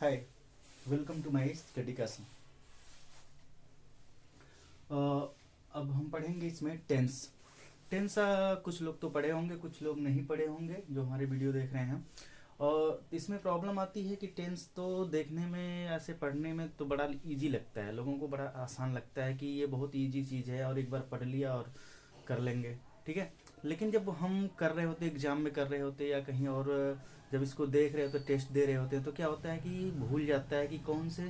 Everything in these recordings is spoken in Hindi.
Hi, welcome to my study class. अब हम पढ़ेंगे इसमें टेंस। टेंस कुछ लोग तो पढ़े होंगे, कुछ लोग नहीं पढ़े होंगे जो हमारे वीडियो देख रहे हैं। और इसमें प्रॉब्लम आती है कि टेंस तो देखने में, ऐसे पढ़ने में तो बड़ा इजी लगता है, लोगों को बड़ा आसान लगता है कि ये बहुत इजी चीज़ है और एक बार पढ़ लिया और कर लेंगे, ठीक है। लेकिन जब हम कर रहे होते, एग्जाम में कर रहे होते या कहीं और जब इसको देख रहे होते, टेस्ट दे रहे होते हैं, तो क्या होता है कि भूल जाता है कि कौन से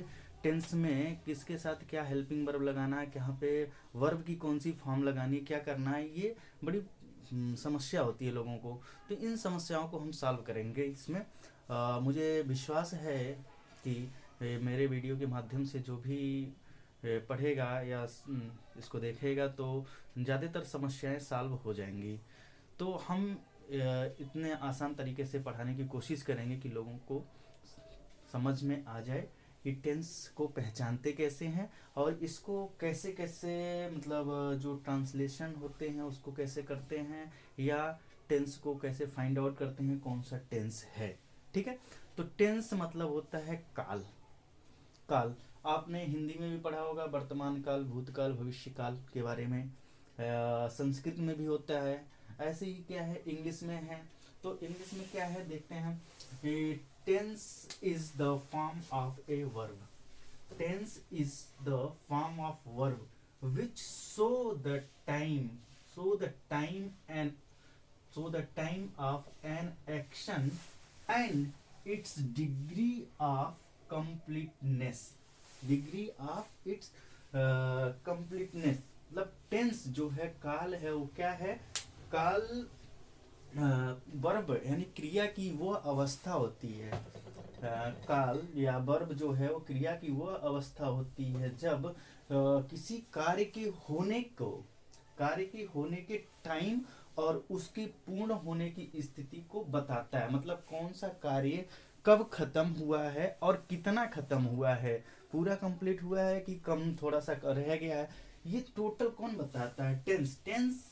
टेंस में किसके साथ क्या हेल्पिंग वर्ब लगाना है, कहाँ पे वर्ब की कौन सी फॉर्म लगानी है, क्या करना है। ये बड़ी समस्या होती है लोगों को। तो इन समस्याओं को हम सॉल्व करेंगे इसमें। मुझे विश्वास है कि मेरे वीडियो के माध्यम से जो भी पढ़ेगा या इसको देखेगा तो ज़्यादातर समस्याएं सॉल्व हो जाएंगी। तो हम इतने आसान तरीके से पढ़ाने की कोशिश करेंगे कि लोगों को समझ में आ जाए कि टेंस को पहचानते कैसे हैं और इसको कैसे कैसे, मतलब जो ट्रांसलेशन होते हैं उसको कैसे करते हैं, या टेंस को कैसे फाइंड आउट करते हैं कौन सा टेंस है, ठीक है। तो टेंस मतलब होता है काल। काल आपने हिंदी में भी पढ़ा होगा, वर्तमान काल, भूतकाल, भविष्य काल के बारे में। संस्कृत में भी होता है, ऐसे ही क्या है इंग्लिश में है। तो इंग्लिश में क्या है देखते हैं। Tense is the form of a verb. Tense is the form of verb which show the time of an action and its degree of completeness. Degree of its completeness. मतलब टेंस जो है, काल है, वो क्या है? काल वर्ब यानी क्रिया की वो अवस्था होती है। काल या वर्ब जो है वो क्रिया की वो अवस्था होती है जब किसी कार्य के होने के टाइम और उसके पूर्ण होने की स्थिति को बताता है। मतलब कौन सा कार्य कब खत्म हुआ है और कितना खत्म हुआ है, पूरा कंप्लीट हुआ है कि कम थोड़ा सा रह गया है, ये टोटल कौन बताता है? टेंस। टेंस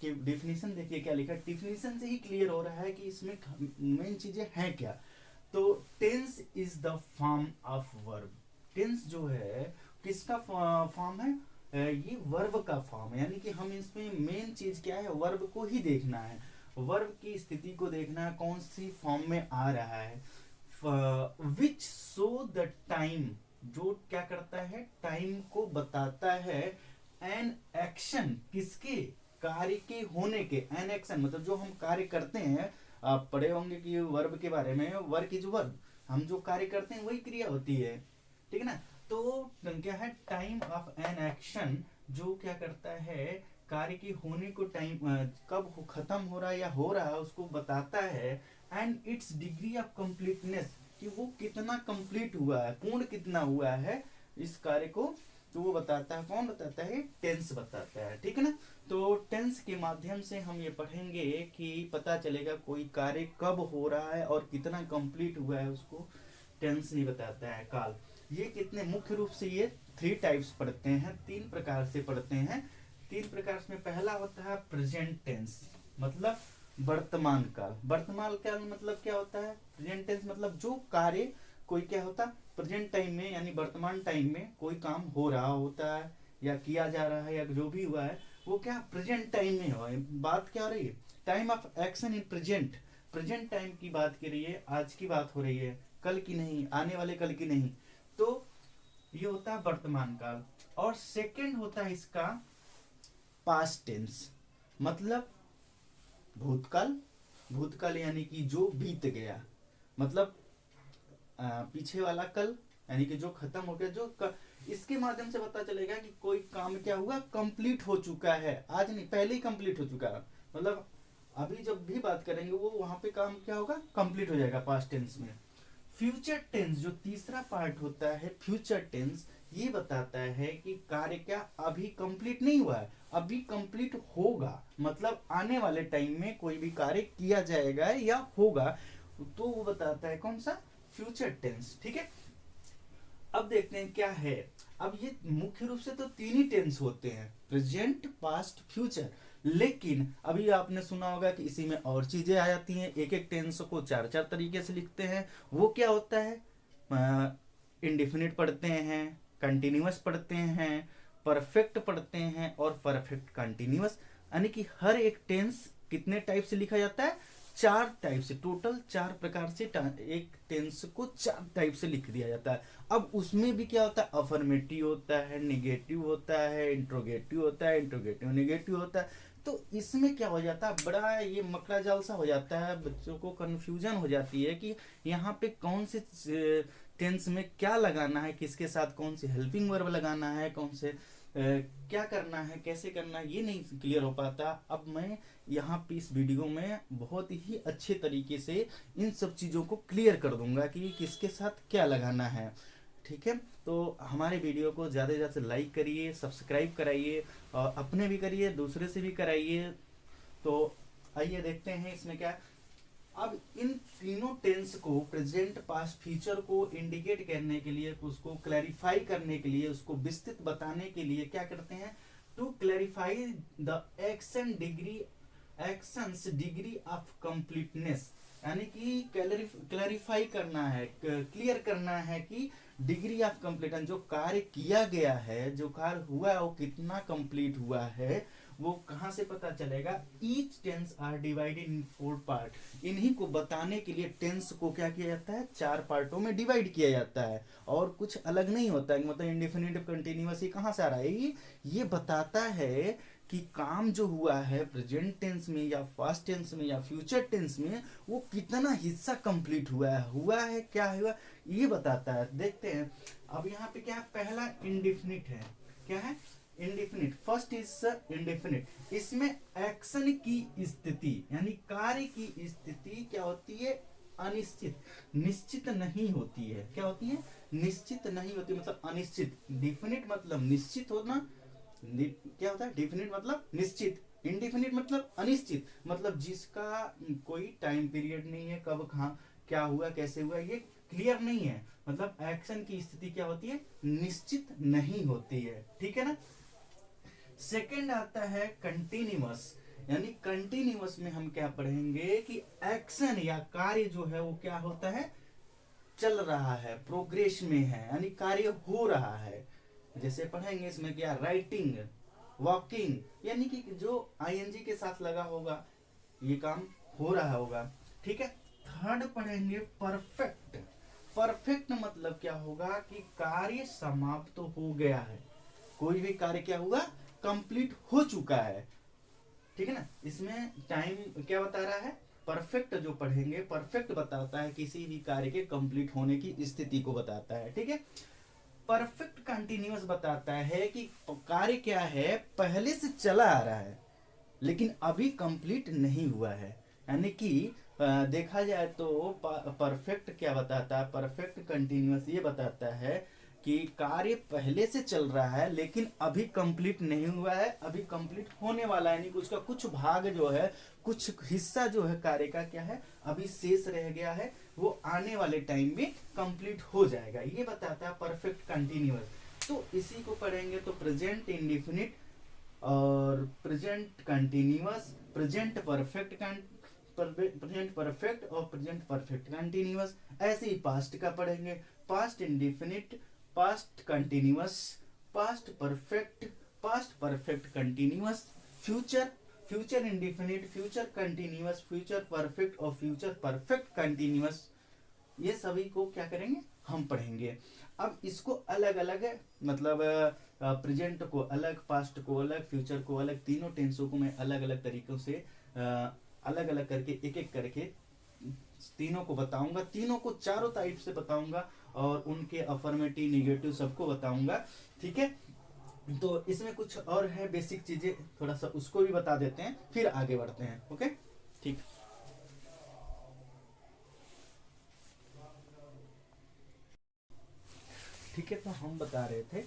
की डेफिनेशन देखिए क्या लिखा है। डेफिनेशन से ही क्लियर हो रहा है कि इसमें मेन चीजें हैं क्या। तो tense is the form of verb. Tense जो है किसका फॉर्म है? ये वर्ब का फॉर्म है। यानी कि हम इसमें मेन चीज क्या है, वर्ब को ही देखना है, वर्ब की स्थिति को देखना है, कौन सी फॉर्म में आ रहा है। विच शो द टाइम, जो क्या करता है, टाइम को बताता है। एन एक्शन, किसके? कार्य के होने के। एन एक्शन मतलब जो हम कार्य करते हैं, आप पढ़े होंगे कि वर्ब के बारे में, वर्क इज वर्ब, हम जो कार्य करते हैं वही क्रिया होती है, ठीक है ना। तो क्या है, टाइम ऑफ एन एक्शन, जो क्या करता है, कार्य के होने को, टाइम कब खत्म हो रहा है या हो रहा है उसको बताता है। And it's degree of completeness, कि वो कितना कंप्लीट हुआ है, पूर्ण कितना हुआ है इस कार्य को, तो वो बताता है। कौन बताता है? टेंस बताता है, ठीक है ना। तो टेंस के माध्यम से हम ये पढ़ेंगे कि पता चलेगा कोई कार्य कब हो रहा है और कितना कंप्लीट हुआ है, उसको टेंस ही बताता है, काल। ये कितने मुख्य रूप से ये 3 टाइप्स पढ़ते हैं, 3 प्रकार से पढ़ते हैं। 3 प्रकार में पहला होता है प्रेजेंट टेंस, मतलब वर्तमान काल। वर्तमान काल मतलब क्या होता है? प्रेजेंट टेंस मतलब जो कार्य कोई क्या होता, प्रेजेंट टाइम में यानी वर्तमान टाइम में कोई काम हो रहा होता है या किया जा रहा है या जो भी हुआ है वो क्या प्रेजेंट टाइम में हुआ है। बात क्या हो रही है? Time of action in present. Present time की बात की रही है, आज की बात हो रही है, कल की नहीं, आने वाले कल की नहीं। तो ये होता है वर्तमान काल। और सेकंड होता है इसका पास्ट टेंस, मतलब भूतकाल। भूतकाल यानी कि जो बीत गया, मतलब पीछे वाला कल, यानी कि जो खत्म हो गया, इसके माध्यम से पता चलेगा कि कोई काम क्या हुआ, कंप्लीट हो चुका है, आज नहीं पहले ही कंप्लीट हो चुका है। मतलब अभी जब भी बात करेंगे वो वहां पे काम क्या होगा, कंप्लीट हो जाएगा पास्ट टेंस में। फ्यूचर टेंस जो तीसरा पार्ट होता है, फ्यूचर टेंस, ये बताता है कि कार्य क्या अभी कंप्लीट नहीं हुआ है, अभी कंप्लीट होगा, मतलब आने वाले टाइम में कोई भी कार्य किया जाएगा या होगा, तो वो बताता है कौन सा, फ्यूचर टेंस, ठीक है। अब देखते हैं क्या है। अब ये मुख्य रूप से तो 3 ही टेंस होते हैं, प्रेजेंट, पास्ट, फ्यूचर। लेकिन अभी आपने सुना होगा कि इसी में और चीजें आ जाती हैं, एक एक टेंस को 4-4 तरीके से लिखते हैं। वो क्या होता है? इंडेफिनिट पढ़ते हैं, कंटिन्यूअस पढ़ते हैं, परफेक्ट पढ़ते हैं और परफेक्ट कंटिन्यूअस। यानी कि हर एक टेंस कितने टाइप से लिखा जाता है? 4 टाइप से, टोटल 4 प्रकार से एक टेंस को 4 टाइप से लिख दिया जाता है। अब उसमें भी क्या होता है? अफर्मेटिव होता है, निगेटिव होता है, इंट्रोगेटिव होता है, इंट्रोगेटिव निगेटिव होता है। तो इसमें क्या हो जाता है, बड़ा ये मकड़ा जाल सा हो जाता है, बच्चों को कंफ्यूजन हो जाती है कि यहाँ पे कौन से टेंस में क्या लगाना है, किसके साथ कौन सी हेल्पिंग वर्ब लगाना है, कौन से क्या करना है, कैसे करना है, ये नहीं क्लियर हो पाता। अब मैं यहाँ पे इस वीडियो में बहुत ही अच्छे तरीके से इन सब चीज़ों को क्लियर कर दूंगा कि किसके साथ क्या लगाना है। ठीक है, तो हमारे वीडियो को ज़्यादा से ज़्यादा लाइक करिए, सब्सक्राइब कराइए और अपने भी करिए, दूसरे से भी कराइए। तो आइए देखते हैं इसमें क्या। अब इन तीनों टेंस को, प्रेजेंट, पास्ट, फ्यूचर को इंडिकेट करने के लिए, उसको क्लैरिफाई करने के लिए, उसको विस्तृत बताने के लिए क्या करते हैं? To clarify the actions degree of completeness, यानी कि क्लैरिफाई करना है, क्लियर करना है कि डिग्री ऑफ कंप्लीटन, जो कार्य किया गया है, जो कार्य हुआ है वो कितना कंप्लीट हुआ है, वो कहां से पता चलेगा? Each tense are divided in 4 part. इन्हीं को बताने के लिए टेंस को क्या किया जाता है? 4 पार्टों में डिवाइड किया जाता है और कुछ अलग नहीं होता है। मतलब इंडेफिनिट कंटिन्यूअस ये कहां से आ रहा है? ये बताता है कि काम जो हुआ है प्रेजेंट टेंस में या पास्ट टेंस में या फ्यूचर टेंस में, वो कितना हिस्सा कंप्लीट हुआ है क्या हुआ, ये बताता है। देखते हैं अब यहाँ पे क्या है? पहला इंडेफिनिट है। क्या है? इंडेफिनिट। First is indefinite. इसमें एक्शन की स्थिति यानी कार्य की स्थिति क्या होती है? अनिश्चित, निश्चित नहीं होती है। क्या होती है? निश्चित नहीं होती, मतलब अनिश्चित। डिफिनिट मतलब निश्चित होना, क्या होता है? डिफिनिट मतलब निश्चित, इंडिफिनिट मतलब अनिश्चित, मतलब जिसका कोई टाइम पीरियड नहीं है, कब कहाँ क्या हुआ, कैसे हुआ, ये क्लियर नहीं है। मतलब एक्शन की स्थिति क्या होती है? निश्चित नहीं होती है। ठीक है ना? सेकंड आता है कंटिन्यूअस, यानी कंटिन्यूअस में हम क्या पढ़ेंगे कि एक्शन या कार्य जो है वो क्या होता है? चल रहा है, प्रोग्रेस में है, यानी कार्य हो रहा है। जैसे पढ़ेंगे इसमें क्या? राइटिंग, वॉकिंग, यानी कि जो आईएनजी के साथ लगा होगा, ये काम हो रहा होगा। ठीक है। थर्ड पढ़ेंगे परफेक्ट। परफेक्ट मतलब क्या होगा कि कार्य समाप्त तो हो गया है, कोई भी कार्य क्या हुआ? कंप्लीट हो चुका है। ठीक है ना? इसमें टाइम क्या बता रहा है? परफेक्ट जो पढ़ेंगे, परफेक्ट बताता है किसी भी कार्य के कंप्लीट होने की स्थिति को बताता है। ठीक है। परफेक्ट कंटिन्यूअस बताता है कि कार्य क्या है? पहले से चला आ रहा है लेकिन अभी कंप्लीट नहीं हुआ है। यानी कि देखा जाए तो परफेक्ट क्या बताता है? परफेक्ट कंटिन्यूअस ये बताता है कि कार्य पहले से चल रहा है लेकिन अभी कंप्लीट नहीं हुआ है, अभी कंप्लीट होने वाला है। यानी कि उसका कुछ भाग जो है, कुछ हिस्सा जो है कार्य का क्या है, अभी शेष रह गया है, वो आने वाले टाइम में कंप्लीट हो जाएगा, ये बताता है परफेक्ट कंटिन्यूअस। तो इसी को पढ़ेंगे तो प्रेजेंट इंडिफिनिट और present continuous, present perfect, present perfect और प्रेजेंट परफेक्ट कंटिन्यूअस। ऐसे ही पास्ट का पढ़ेंगे, past indefinite, past continuous, past perfect continuous, future, future indefinite, future continuous, future perfect और फ्यूचर परफेक्ट कंटिन्यूअस। ये सभी को क्या करेंगे? हम पढ़ेंगे। अब इसको अलग अलग, मतलब प्रेजेंट को अलग, पास्ट को अलग, फ्यूचर को अलग, तीनों टेंसों को मैं अलग अलग तरीकों से अलग अलग करके एक एक करके तीनों को बताऊंगा, तीनों को चारों टाइप से बताऊंगा और उनके अफर्मेटिव, निगेटिव सबको बताऊंगा। ठीक है। तो इसमें कुछ और है बेसिक चीजें, थोड़ा सा उसको भी बता देते हैं, फिर आगे बढ़ते हैं। ओके, ठीक। ठीक है, तो हम बता रहे थे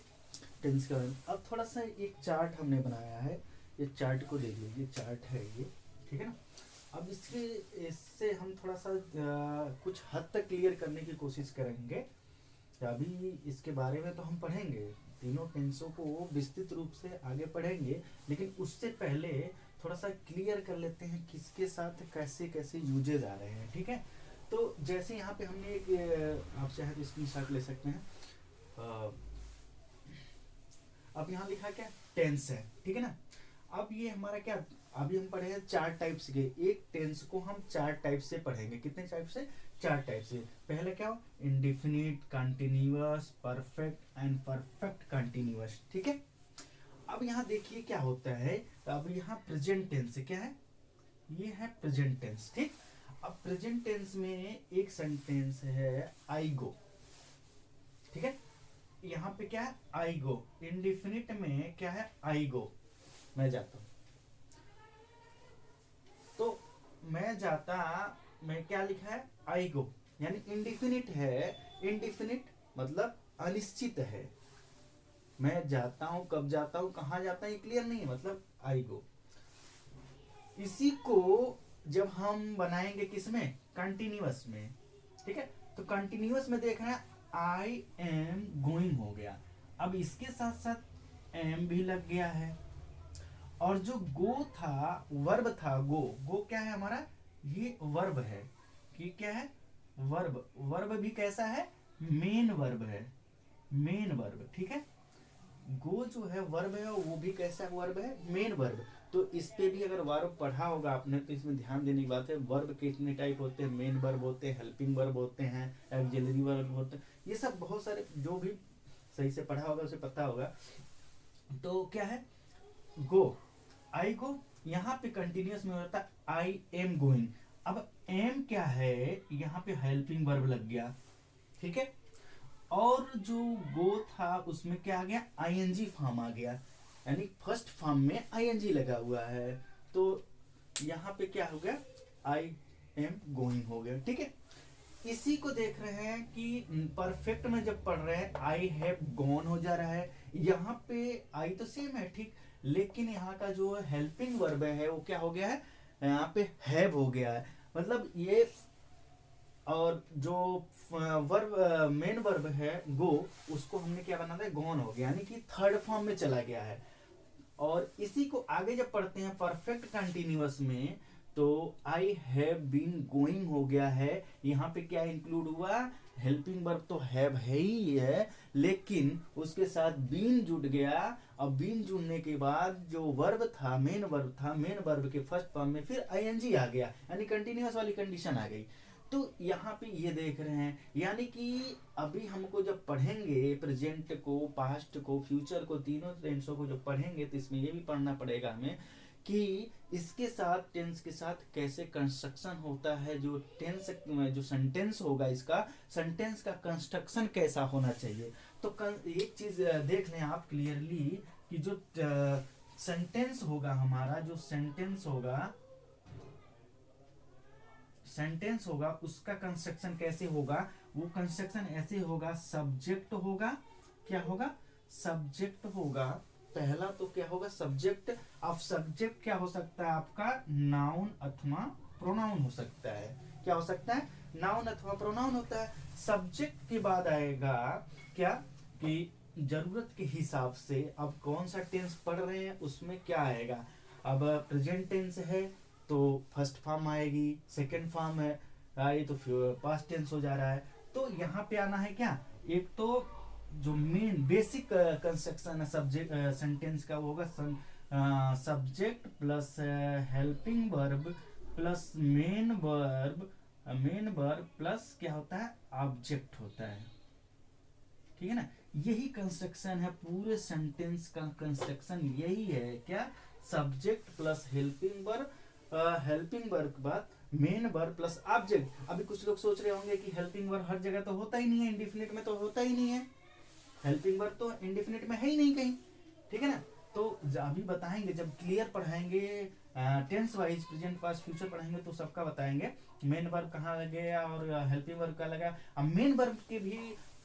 टेंस के बारे में। अब थोड़ा सा एक चार्ट हमने बनाया है, ये चार्ट को देख लीजिए, चार्ट है ये। ठीक है ना? अब इससे हम थोड़ा सा कुछ हद तक क्लियर करने की कोशिश करेंगे। अभी इसके बारे में तो हम पढ़ेंगे, तीनों टेंसों को विस्तृत रूप से आगे पढ़ेंगे, लेकिन उससे पहले थोड़ा सा क्लियर कर लेते हैं किसके साथ कैसे कैसे यूजेज आ रहे हैं। ठीक है। तो जैसे यहाँ पे हमने एक आप चाहे तो स्क्रीनशॉट ले सकते हैं। अ, अब यहाँ लिखा क्या, टेंस है, ठीक है ना। अब ये हमारा क्या, अभी हम पढ़े हैं 4 टाइप्स के, एक टेंस को हम 4 टाइप से पढ़ेंगे। कितने टाइप से, 4 टाइप से। पहले क्या हो, indefinite, continuous, perfect and perfect continuous, ठीक है। अब यहाँ देखिए क्या होता है, अब यहाँ प्रेजेंट टेंस क्या है, ये है प्रेजेंट टेंस, ठीक। अब प्रेजेंट टेंस में एक सेंटेंस है आई गो, ठीक है। यहाँ पे क्या है, आई गो। इंडिफिनिट में क्या है, आई गो, मैं जाता हूं। तो मैं जाता, मैं क्या लिखा है, आई गो, यानी इंडिफिनिट है। इंडिफिनिट मतलब अनिश्चित है। मैं जाता हूं, कब जाता हूं, कहां जाता हूं, ये क्लियर नहीं है, मतलब आई गो। इसी को जब हम बनाएंगे किसमें, कंटिन्यूअस में, ठीक है। तो कंटिन्यूअस में देख रहे हैं आई एम गोइंग हो गया। अब इसके साथ साथ एम भी लग गया है, और जो गो था, वर्ब था, गो, गो क्या है हमारा, ये वर्ब है, कि क्या है, वर्ब। वर्ब भी कैसा है, मेन वर्ब है, मेन वर्ब, ठीक है। गो जो है वर्ब है, वो भी कैसा वर्ब है, मेन वर्ब। तो इस पे भी अगर वर्ब पढ़ा होगा आपने तो इसमें ध्यान देने की बात है, वर्ब के इतने टाइप होते हैं, मेन वर्ब होते हैं, हेल्पिंग वर्ब होते हैं, ऑक्सिलरी वर्ब होते हैं, ये सब बहुत सारे, जो भी सही से पढ़ा होगा उसे पता होगा। तो क्या है, गो, आई गो, यहाँ पे कंटिन्यूअस में होता है आई एम गोइंग। अब एम क्या है, यहाँ पे हेल्पिंग वर्ब लग गया, ठीक है। और जो गो था उसमें क्या आ गया, आईएनजी फॉर्म आ गया, यानी फर्स्ट फॉर्म में आईएनजी लगा हुआ है। तो यहाँ पे क्या हो गया, आई एम गोइंग हो गया, ठीक है। इसी को देख रहे हैं कि परफेक्ट में जब पढ़ रहे हैं आई हैव गॉन हो जा रहा है। यहाँ पे आई तो सेम है, ठीक, लेकिन यहाँ का जो हेल्पिंग वर्ब है वो क्या हो गया है, यहाँ पे हैव हो गया है। मतलब ये, और जो वर्ब, मेन वर्ब है गो, उसको हमने क्या बना दिया, गॉन हो गया, यानी कि थर्ड फॉर्म में चला गया है। और इसी को आगे जब पढ़ते हैं परफेक्ट कंटिन्यूअस में, तो आई हैव बीन गोइंग हो गया है। यहाँ पे क्या इंक्लूड हुआ, हेल्पिंग वर्ब तो हैव है ही है, लेकिन उसके साथ बीन जुड़ गया। अब बीन जुड़ने के बाद जो वर्ब था, मेन वर्ब था, मेन वर्ब के फर्स्ट फॉर्म में फिर आईएनजी आ गया, यानी कंटिन्यूअस वाली कंडीशन आ गई। तो यहाँ पे ये देख रहे हैं, यानी कि अभी हमको जब पढ़ेंगे प्रेजेंट को, पास्ट को, फ्यूचर को, तीनों टेंसों को जब पढ़ेंगे तो इसमें ये भी पढ़ना पड़ेगा हमें कि इसके साथ, टेंस के साथ कैसे कंस्ट्रक्शन होता है, जो टेंस, जो सेंटेंस होगा, इसका सेंटेंस का कंस्ट्रक्शन कैसा होना चाहिए। तो एक चीज देख लें आप क्लियरली कि जो सेंटेंस होगा हमारा, जो सेंटेंस होगा उसका कंस्ट्रक्शन कैसे होगा, वो कंस्ट्रक्शन ऐसे होगा, सब्जेक्ट होगा, क्या होगा, सब्जेक्ट होगा। पहला तो क्या होगा, सब्जेक्ट। अब सब्जेक्ट क्या हो सकता है आपका, नाउन अथवा प्रोनाउन हो सकता है। क्या हो सकता है, नाउन अथवा प्रोनाउन होता है। सब्जेक्ट के बाद आएगा क्या, कि जरूरत के हिसाब से अब कौन सा टेंस पढ़ रहे हैं उसमें क्या आएगा। अब प्रेजेंट टेंस है तो फर्स्ट फॉर्म आएगी, सेकंड फॉर्म है ये तो पास्ट टेंस हो जा रहा है। तो यहाँ पे आना है क्या, एक तो जो मेन बेसिक कंस्ट्रक्शन है सब्जेक्ट सेंटेंस का, वो होगा subject plus helping verb plus main verb plus क्या होता है, ऑब्जेक्ट होता है, ठीक है ना। यही कंस्ट्रक्शन है पूरे सेंटेंस का, कंस्ट्रक्शन यही है, क्या, subject plus helping verb, helping verb के बाद मेन वर्ब प्लस ऑब्जेक्ट। अभी कुछ लोग सोच रहे होंगे कि हेल्पिंग वर्ब हर जगह तो होता ही नहीं है, इंडिफिनिट में तो होता ही नहीं है, हेल्पिंग वर्ब तो इंडिफिनिट में है ही नहीं कहीं, ठीक है ना। तो अभी बताएंगे, जब क्लियर पढ़ाएंगे tense wise, present past future पढ़ाएंगे तो सबका बताएंगे मेन वर्ब कहाँ लगेगा और हेल्पिंग वर्ब का लगा। अब मेन वर्ब के भी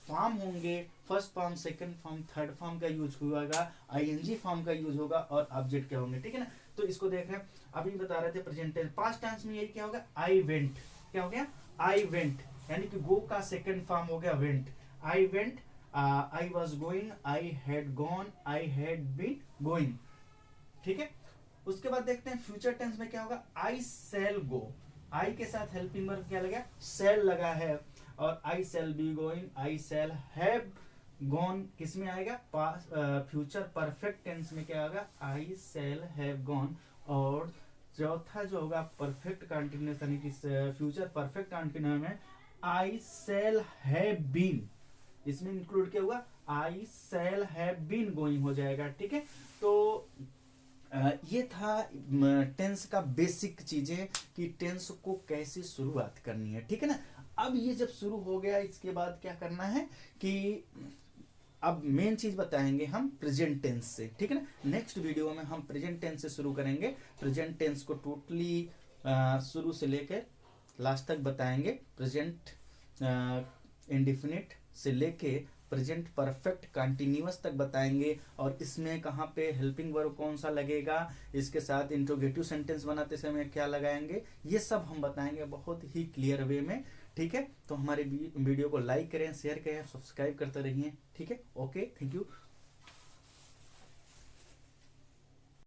फॉर्म होंगे, first form, second form, third form का यूज होगा, आईएनजी फॉर्म का यूज होगा, और ऑब्जेक्ट क्या होंगे, ठीक है ना। तो इसको देख रहे हैं, अभी बता रहे थे प्रेजेंट टेंस। पास्ट टेंस में यही क्या होगा, आई वेंट, क्या हो गया, आई वेंट, यानी कि गो का सेकंड फॉर्म हो गया went. I went, I was going, I had gone, I had been going, ठीक है। उसके बाद देखते हैं फ्यूचर टेंस में क्या होगा, आई शैल गो, आई के साथ हेल्पिंग वर्ब क्या लगा, शैल लगा है, और I shall be going, I shall have gone किस में आएगा, पास फ्यूचर परफेक्ट टेंस में क्या होगा, आई शैल हैव गॉन। और चौथा जो होगा परफेक्ट कंटिन्यूअस यानी कि फ्यूचर परफेक्ट कंटिन्यूअस में आई शैल हैव बीन, इसमें इंक्लूड क्या हुआ, आई शैल हैव बीन गोइंग हो जाएगा। ठीक है, तो ये था टेंस का बेसिक चीजें कि टेंस को कैसे शुरुआत करनी है। ठीक है ना, अब ये जब शुरू हो गया इसके बाद क्या करना है कि अब मेन चीज बताएंगे हम प्रेजेंट टेंस से। ठीक है ना, नेक्स्ट वीडियो में हम प्रेजेंट टेंस से शुरू करेंगे, प्रेजेंट टेंस को टोटली शुरू से लेकर लास्ट तक बताएंगे, प्रेजेंट इंडेफिनिट से लेके प्रेजेंट परफेक्ट कंटिन्यूअस तक बताएंगे, और इसमें कहाँ पे हेल्पिंग वर्ब कौन सा लगेगा, इसके साथ इंट्रोगेटिव सेंटेंस बनाते समय क्या लगाएंगे, ये सब हम बताएंगे बहुत ही क्लियर वे में। ठीक है, तो हमारे वीडियो को लाइक करें, शेयर करें, सब्सक्राइब करते रहिए। ठीक है, ओके, थैंक यू।